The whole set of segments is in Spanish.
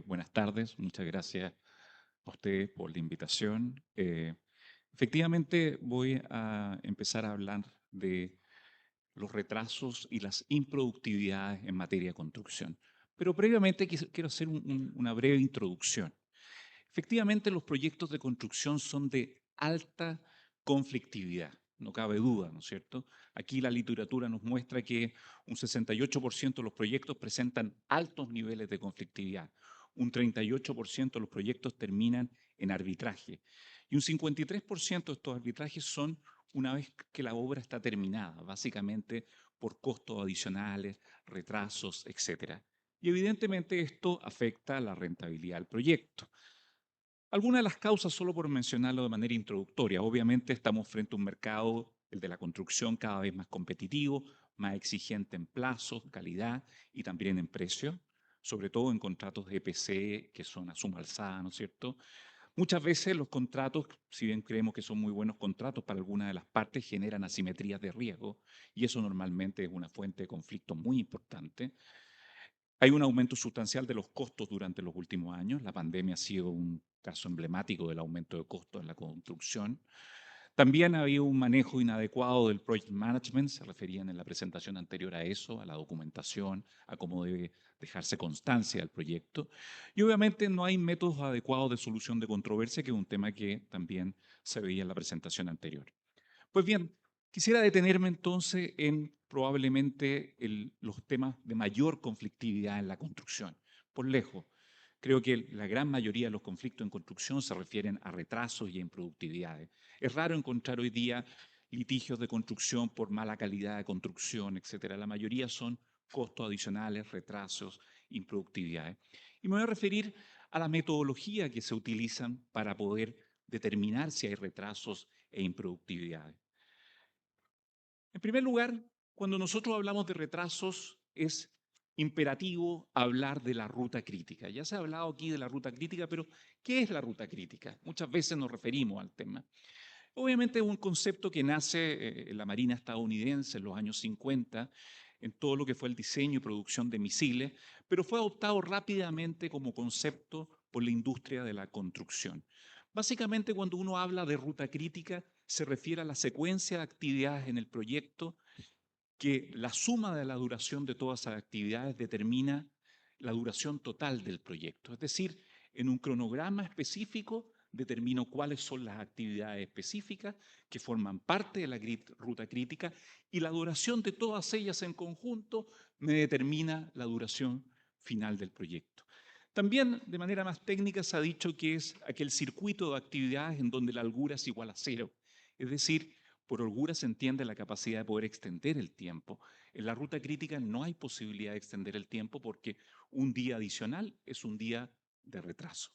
Buenas tardes, muchas gracias a ustedes por la invitación. Efectivamente, voy a empezar a hablar de los retrasos y las improductividades en materia de construcción. Pero previamente quiero hacer una breve introducción. Efectivamente, los proyectos de construcción son de alta conflictividad, no cabe duda, ¿no es cierto? Aquí la literatura nos muestra que un 68% de los proyectos presentan altos niveles de conflictividad, un 38% de los proyectos terminan en arbitraje y un 53% de estos arbitrajes son una vez que la obra está terminada, básicamente por costos adicionales, retrasos, etc. Y evidentemente esto afecta a la rentabilidad del proyecto. Algunas de las causas, solo por mencionarlo de manera introductoria, obviamente estamos frente a un mercado, el de la construcción, cada vez más competitivo, más exigente en plazos, calidad y también en precio, sobre todo en contratos de EPC que son a suma alzada, ¿no es cierto? Muchas veces los contratos, si bien creemos que son muy buenos contratos para algunas de las partes, generan asimetrías de riesgo y eso normalmente es una fuente de conflicto muy importante. Hay un aumento sustancial de los costos durante los últimos años. La pandemia ha sido un caso emblemático del aumento de costos en la construcción. También ha habido un manejo inadecuado del project management, se referían en la presentación anterior a eso, a la documentación, a cómo debe dejarse constancia del proyecto. Y obviamente no hay métodos adecuados de solución de controversia, que es un tema que también se veía en la presentación anterior. Pues bien, quisiera detenerme entonces en probablemente los temas de mayor conflictividad en la construcción. Por lejos, creo que la gran mayoría de los conflictos en construcción se refieren a retrasos y a improductividades. Es raro encontrar hoy día litigios de construcción por mala calidad de construcción, etcétera. La mayoría son costos adicionales, retrasos, improductividades. Y me voy a referir a la metodología que se utilizan para poder determinar si hay retrasos e improductividades. En primer lugar, cuando nosotros hablamos de retrasos, es imperativo hablar de la ruta crítica. Ya se ha hablado aquí de la ruta crítica, pero ¿qué es la ruta crítica? Muchas veces nos referimos al tema. Obviamente es un concepto que nace en la Marina estadounidense en los años 50, en todo lo que fue el diseño y producción de misiles, pero fue adoptado rápidamente como concepto por la industria de la construcción. Básicamente, cuando uno habla de ruta crítica, se refiere a la secuencia de actividades en el proyecto que la suma de la duración de todas esas actividades determina la duración total del proyecto. Es decir, en un cronograma específico determino cuáles son las actividades específicas que forman parte de la ruta crítica y la duración de todas ellas en conjunto me determina la duración final del proyecto. También, de manera más técnica, se ha dicho que es aquel circuito de actividades en donde la holgura es igual a cero. Es decir, por holgura se entiende la capacidad de poder extender el tiempo. En la ruta crítica no hay posibilidad de extender el tiempo porque un día adicional es un día de retraso.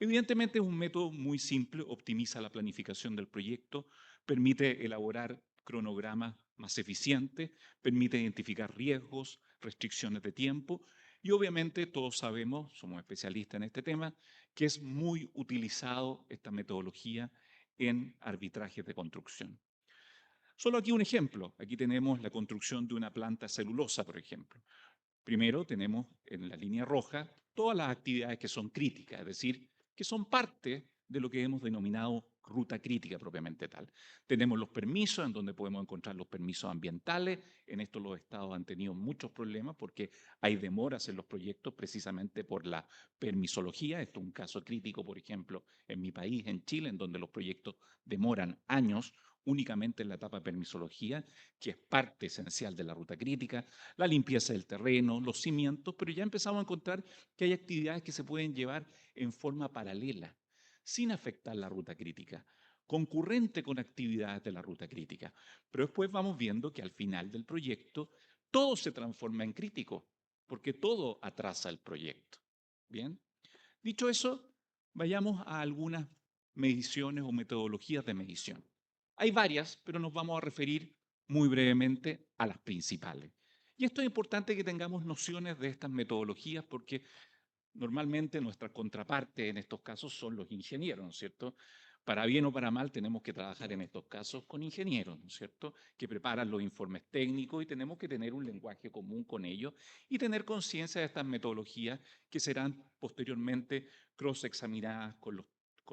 Evidentemente es un método muy simple, optimiza la planificación del proyecto, permite elaborar cronogramas más eficientes, permite identificar riesgos, restricciones de tiempo y obviamente todos sabemos, somos especialistas en este tema, que es muy utilizado esta metodología en arbitrajes de construcción. Solo aquí un ejemplo. Aquí tenemos la construcción de una planta celulosa, por ejemplo. Primero tenemos en la línea roja todas las actividades que son críticas, es decir, que son parte de lo que hemos denominado ruta crítica propiamente tal. Tenemos los permisos, en donde podemos encontrar los permisos ambientales. En esto los estados han tenido muchos problemas porque hay demoras en los proyectos precisamente por la permisología. Esto es un caso crítico, por ejemplo, en mi país, en Chile, en donde los proyectos demoran años únicamente en la etapa de permisología, que es parte esencial de la ruta crítica, la limpieza del terreno, los cimientos, pero ya empezamos a encontrar que hay actividades que se pueden llevar en forma paralela, sin afectar la ruta crítica, concurrente con actividades de la ruta crítica. Pero después vamos viendo que al final del proyecto todo se transforma en crítico, porque todo atrasa el proyecto. Bien, dicho eso, vayamos a algunas mediciones o metodologías de medición. Hay varias, pero nos vamos a referir muy brevemente a las principales. Y esto es importante que tengamos nociones de estas metodologías porque normalmente nuestra contraparte en estos casos son los ingenieros, ¿no es cierto? Para bien o para mal, tenemos que trabajar en estos casos con ingenieros, ¿no es cierto?, que preparan los informes técnicos y tenemos que tener un lenguaje común con ellos y tener conciencia de estas metodologías que serán posteriormente cross-examinadas con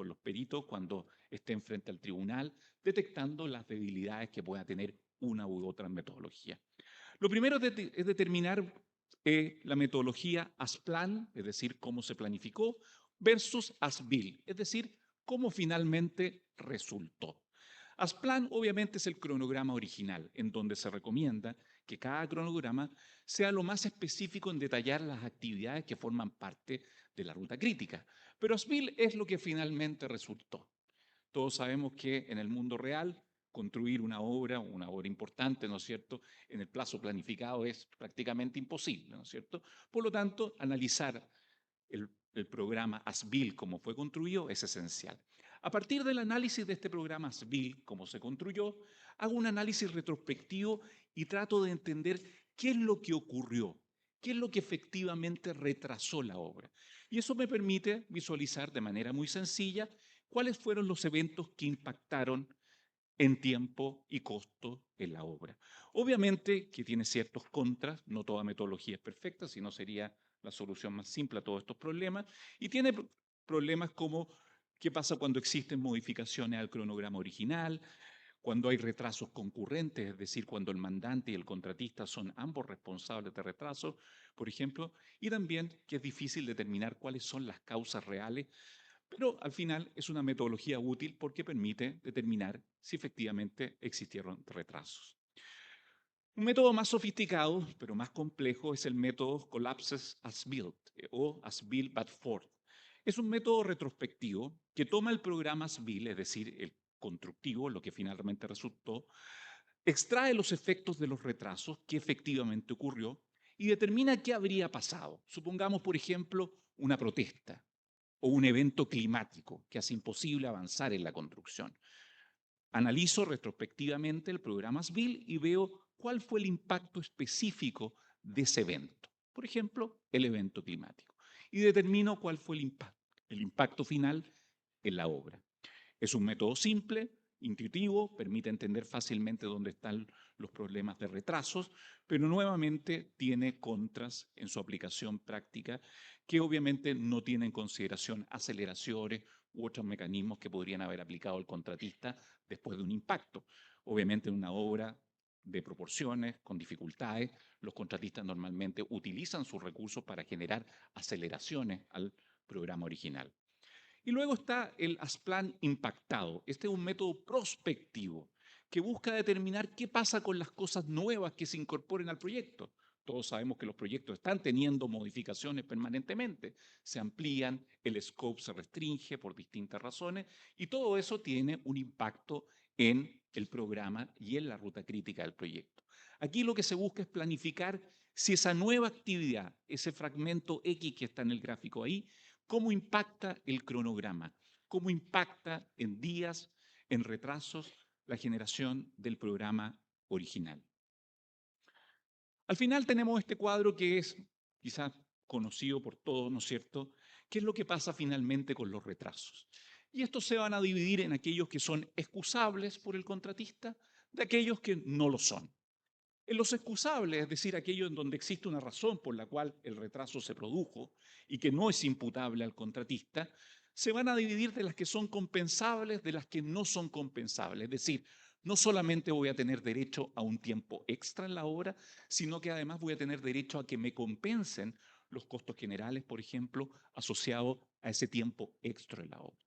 los peritos cuando estén frente al tribunal, detectando las debilidades que pueda tener una u otra metodología. Lo primero es determinar la metodología as-plan, es decir, cómo se planificó, versus as-built, es decir, cómo finalmente resultó. As-plan obviamente es el cronograma original, en donde se recomienda que cada cronograma sea lo más específico en detallar las actividades que forman parte de la ruta crítica. Pero as-built es lo que finalmente resultó. Todos sabemos que en el mundo real construir una obra importante, ¿no es cierto?, en el plazo planificado es prácticamente imposible, ¿no es cierto? Por lo tanto, analizar el programa as-built, como fue construido, es esencial. A partir del análisis de este programa as-built, cómo se construyó, hago un análisis retrospectivo y trato de entender qué es lo que ocurrió, qué es lo que efectivamente retrasó la obra. Y eso me permite visualizar de manera muy sencilla cuáles fueron los eventos que impactaron en tiempo y costo en la obra. Obviamente que tiene ciertos contras, no toda metodología es perfecta, sino sería la solución más simple a todos estos problemas, y tiene problemas como qué pasa cuando existen modificaciones al cronograma original, cuando hay retrasos concurrentes, es decir, cuando el mandante y el contratista son ambos responsables de retrasos, por ejemplo, y también que es difícil determinar cuáles son las causas reales, pero al final es una metodología útil porque permite determinar si efectivamente existieron retrasos. Un método más sofisticado, pero más complejo, es el método Collapses as Built o as Built but For. Es un método retrospectivo que toma el programa as built, es decir, el constructivo, lo que finalmente resultó, extrae los efectos de los retrasos que efectivamente ocurrió y determina qué habría pasado. Supongamos, por ejemplo, una protesta o un evento climático que hace imposible avanzar en la construcción. Analizo retrospectivamente el programa SBIL y veo cuál fue el impacto específico de ese evento. Por ejemplo, el evento climático. Y determino cuál fue el impacto final en la obra. Es un método simple, intuitivo, permite entender fácilmente dónde están los problemas de retrasos, pero nuevamente tiene contras en su aplicación práctica que obviamente no tiene en consideración aceleraciones u otros mecanismos que podrían haber aplicado el contratista después de un impacto. Obviamente en una obra de proporciones, con dificultades, los contratistas normalmente utilizan sus recursos para generar aceleraciones al programa original. Y luego está el ASPLAN impactado. Este es un método prospectivo que busca determinar qué pasa con las cosas nuevas que se incorporen al proyecto. Todos sabemos que los proyectos están teniendo modificaciones permanentemente, se amplían, el scope se restringe por distintas razones y todo eso tiene un impacto en el programa y en la ruta crítica del proyecto. Aquí lo que se busca es planificar si esa nueva actividad, ese fragmento X que está en el gráfico ahí, cómo impacta el cronograma, cómo impacta en días, en retrasos, la generación del programa original. Al final tenemos este cuadro que es quizás conocido por todos, ¿no es cierto? ¿Qué es lo que pasa finalmente con los retrasos? Y estos se van a dividir en aquellos que son excusables por el contratista, de aquellos que no lo son. En los excusables, es decir, aquello en donde existe una razón por la cual el retraso se produjo y que no es imputable al contratista, se van a dividir de las que son compensables de las que no son compensables. Es decir, no solamente voy a tener derecho a un tiempo extra en la obra, sino que además voy a tener derecho a que me compensen los costos generales, por ejemplo, asociados a ese tiempo extra en la obra.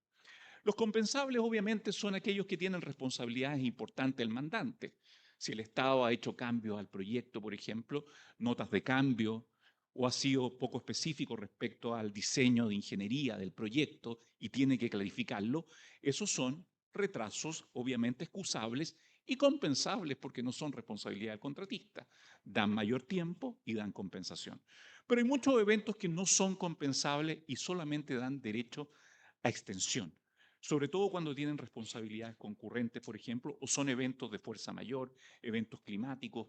Los compensables obviamente son aquellos que tienen responsabilidades importantes del mandante. Si el Estado ha hecho cambios al proyecto, por ejemplo, notas de cambio, o ha sido poco específico respecto al diseño de ingeniería del proyecto y tiene que clarificarlo, esos son retrasos obviamente excusables y compensables porque no son responsabilidad del contratista. Dan mayor tiempo y dan compensación. Pero hay muchos eventos que no son compensables y solamente dan derecho a extensión, sobre todo cuando tienen responsabilidades concurrentes, por ejemplo, o son eventos de fuerza mayor, eventos climáticos,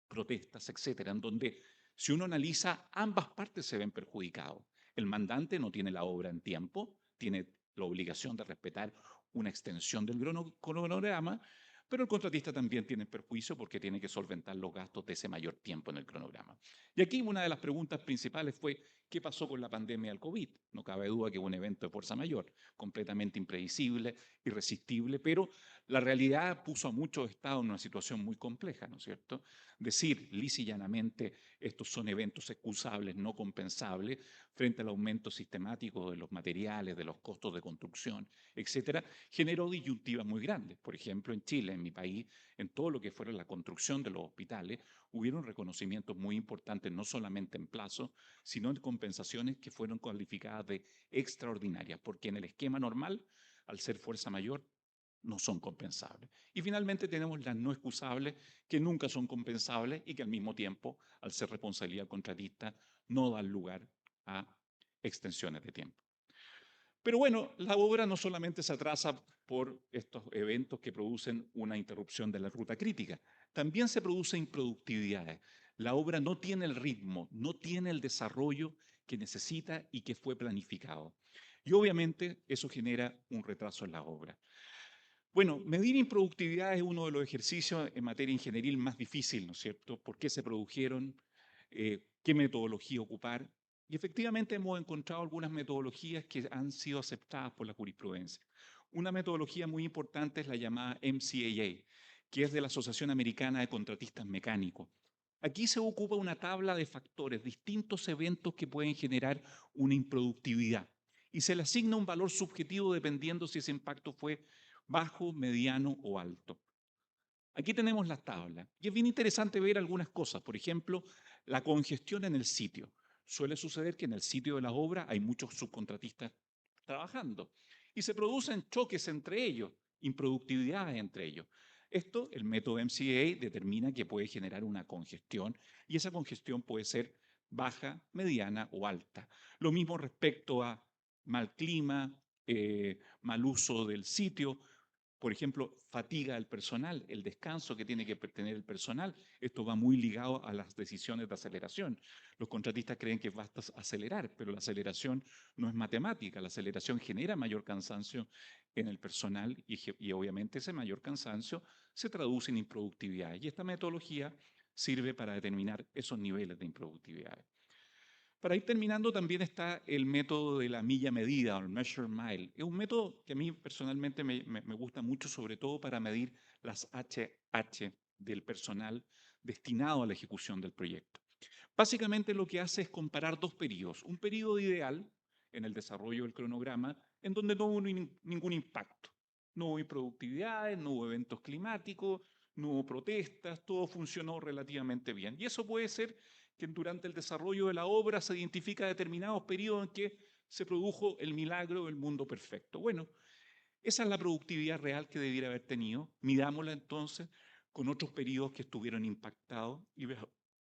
protestas, etcétera, en donde si uno analiza, ambas partes se ven perjudicados. El mandante no tiene la obra en tiempo, tiene la obligación de respetar una extensión del cronograma, pero el contratista también tiene perjuicio porque tiene que solventar los gastos de ese mayor tiempo en el cronograma. Y aquí una de las preguntas principales fue, ¿qué pasó con la pandemia del COVID? No cabe duda que fue un evento de fuerza mayor, completamente impredecible, irresistible, pero la realidad puso a muchos estados en una situación muy compleja, ¿no es cierto? Decir lisa y llanamente estos son eventos excusables, no compensables, frente al aumento sistemático de los materiales, de los costos de construcción, etcétera, generó disyuntivas muy grandes. Por ejemplo, en Chile, en mi país, en todo lo que fuera la construcción de los hospitales, hubieron reconocimientos muy importantes, no solamente en plazo, sino en compensaciones que fueron calificadas de extraordinarias, porque en el esquema normal, al ser fuerza mayor, no son compensables. Y finalmente tenemos las no excusables, que nunca son compensables y que al mismo tiempo, al ser responsabilidad contratista, no dan lugar a extensiones de tiempo. Pero bueno, la obra no solamente se atrasa por estos eventos que producen una interrupción de la ruta crítica, también se produce improductividades. La obra no tiene el ritmo, no tiene el desarrollo que necesita y que fue planificado. Y obviamente eso genera un retraso en la obra. Bueno, medir improductividad es uno de los ejercicios en materia ingenieril más difícil, ¿no es cierto? ¿Por qué se produjeron? ¿Qué metodología ocupar? Y efectivamente hemos encontrado algunas metodologías que han sido aceptadas por la jurisprudencia. Una metodología muy importante es la llamada MCAA, que es de la Asociación Americana de Contratistas Mecánicos. Aquí se ocupa una tabla de factores, distintos eventos que pueden generar una improductividad, y se le asigna un valor subjetivo dependiendo si ese impacto fue bajo, mediano o alto. Aquí tenemos las tablas y es bien interesante ver algunas cosas. Por ejemplo, la congestión en el sitio. Suele suceder que en el sitio de la obra hay muchos subcontratistas trabajando y se producen choques entre ellos, improductividades entre ellos. Esto, el método MCA determina que puede generar una congestión y esa congestión puede ser baja, mediana o alta. Lo mismo respecto a mal clima, mal uso del sitio, por ejemplo, fatiga del personal, el descanso que tiene que tener el personal. Esto va muy ligado a las decisiones de aceleración. Los contratistas creen que basta acelerar, pero la aceleración no es matemática. La aceleración genera mayor cansancio en el personal y obviamente ese mayor cansancio se traduce en improductividad. Y esta metodología sirve para determinar esos niveles de improductividad. Para ir terminando, también está el método de la milla medida, o el measure mile. Es un método que a mí personalmente me gusta mucho, sobre todo para medir las HH del personal destinado a la ejecución del proyecto. Básicamente lo que hace es comparar dos periodos. Un periodo ideal en el desarrollo del cronograma, en donde no hubo ningún impacto. No hubo improductividades, no hubo eventos climáticos, no hubo protestas, todo funcionó relativamente bien. Y eso puede ser que durante el desarrollo de la obra se identifica determinados periodos en que se produjo el milagro del mundo perfecto. Bueno, esa es la productividad real que debiera haber tenido. Midámosla entonces con otros periodos que estuvieron impactados y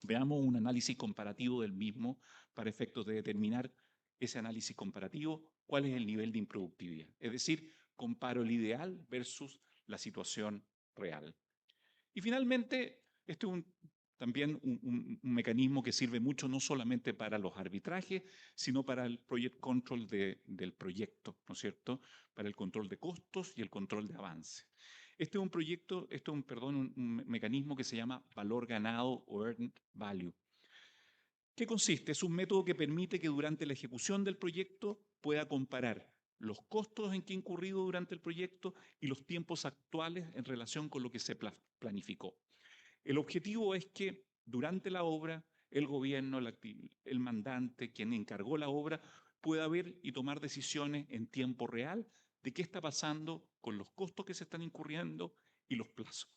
veamos un análisis comparativo del mismo para efectos de determinar ese análisis comparativo, cuál es el nivel de improductividad. Es decir, comparo el ideal versus la situación real. Y finalmente, este es también un mecanismo que sirve mucho no solamente para los arbitrajes, sino para el project control del proyecto, ¿no es cierto? Para el control de costos y el control de avance. Este es un proyecto, esto es un mecanismo que se llama valor ganado o earned value. ¿Qué consiste? Es un método que permite que durante la ejecución del proyecto pueda comparar los costos en que ha incurrido durante el proyecto y los tiempos actuales en relación con lo que se planificó. El objetivo es que durante la obra el gobierno, el mandante, quien encargó la obra, pueda ver y tomar decisiones en tiempo real de qué está pasando con los costos que se están incurriendo y los plazos.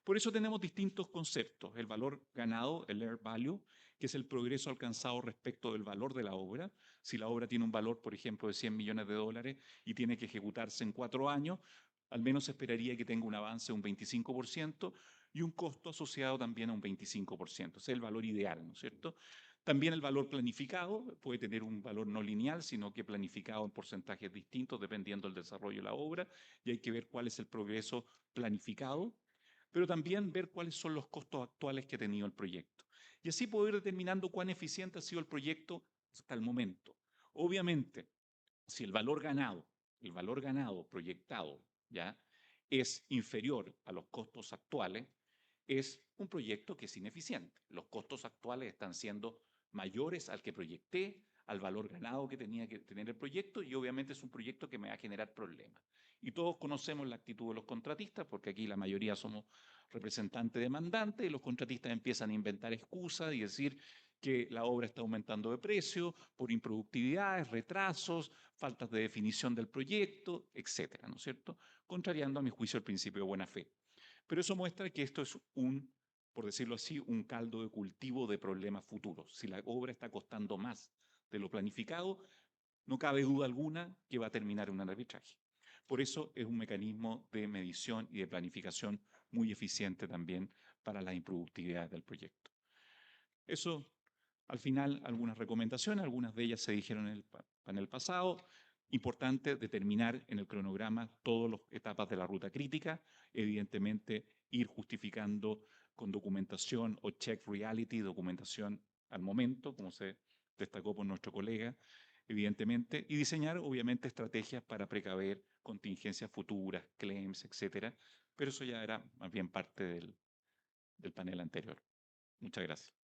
Por eso tenemos distintos conceptos. El valor ganado, el air value, que es el progreso alcanzado respecto del valor de la obra. Si la obra tiene un valor, por ejemplo, de 100 millones de dólares y tiene que ejecutarse en 4 años, al menos se esperaría que tenga un avance de un 25% y un costo asociado también a un 25%. Ese es el valor ideal, ¿no es cierto? También el valor planificado puede tener un valor no lineal, sino que planificado en porcentajes distintos dependiendo del desarrollo de la obra, y hay que ver cuál es el progreso planificado, pero también ver cuáles son los costos actuales que ha tenido el proyecto. Y así poder ir determinando cuán eficiente ha sido el proyecto hasta el momento. Obviamente, si el valor ganado proyectado ¿ya? Es inferior a los costos actuales, es un proyecto que es ineficiente. Los costos actuales están siendo mayores al que proyecté, al valor ganado que tenía que tener el proyecto y obviamente es un proyecto que me va a generar problemas. Y todos conocemos la actitud de los contratistas, porque aquí la mayoría somos representantes demandantes y los contratistas empiezan a inventar excusas y decir que la obra está aumentando de precio por improductividades, retrasos, faltas de definición del proyecto, etcétera, ¿no es cierto? Contrariando a mi juicio el principio de buena fe. Pero eso muestra que esto es un, por decirlo así, un caldo de cultivo de problemas futuros. Si la obra está costando más de lo planificado, no cabe duda alguna que va a terminar en un arbitraje. Por eso es un mecanismo de medición y de planificación muy eficiente también para la improductividad del proyecto. Eso, al final, algunas recomendaciones, algunas de ellas se dijeron en el panel pasado. Importante determinar en el cronograma todas las etapas de la ruta crítica, evidentemente ir justificando con documentación o check reality, documentación al momento, como se destacó por nuestro colega, evidentemente, y diseñar obviamente estrategias para precaver contingencias futuras, claims, etcétera, pero eso ya era más bien parte del panel anterior. Muchas gracias.